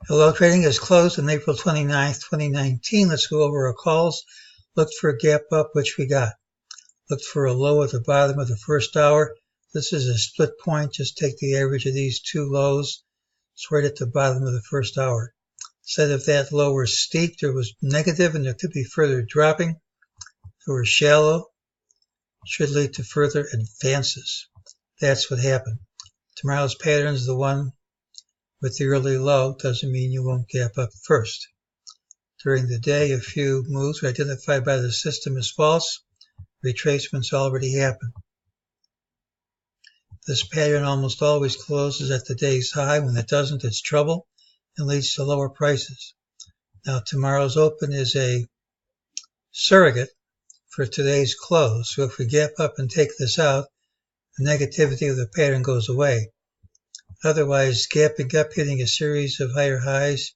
Hello, trading is closed on April 29th, 2019. Let's go over our calls. Look for a gap up, which we got. Look for a low at the bottom of the first hour. This is a split point. Just take the average of these two lows. It's right at the bottom of the first hour. Said if that low were steep, there was negative and there could be further dropping. If it were shallow, it should lead to further advances. That's what happened. Tomorrow's pattern is the one with the early low. Doesn't mean you won't gap up first. During the day, a few moves were identified by the system as false. Retracements already happened. This pattern almost always closes at the day's high. When it doesn't, it's trouble and leads to lower prices. Now, tomorrow's open is a surrogate for today's close. So if we gap up and take this out, the negativity of the pattern goes away. Otherwise, gapping up, hitting a series of higher highs,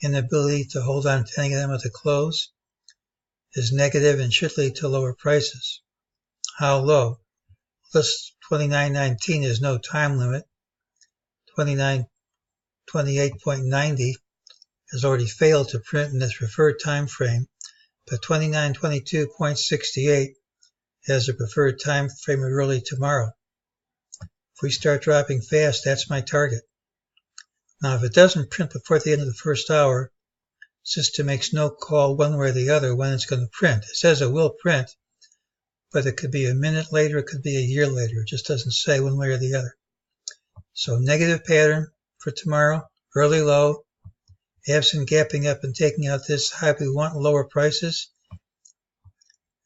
inability to hold on to any of them at the close, is negative and should lead to lower prices. How low? This 29.19 is no time limit. 29.28.90 has already failed to print in its preferred time frame, but 29.22.68 has a preferred time frame of early tomorrow. If we start dropping fast, that's my target. Now, if it doesn't print before the end of the first hour, the system makes no call one way or the other when it's going to print. It says it will print, but it could be a minute later, it could be a year later. It just doesn't say one way or the other. So negative pattern for tomorrow, early low, absent gapping up and taking out this high, we want lower prices.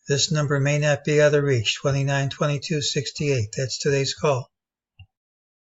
This number may not be out of reach, 29.22.68. That's today's call.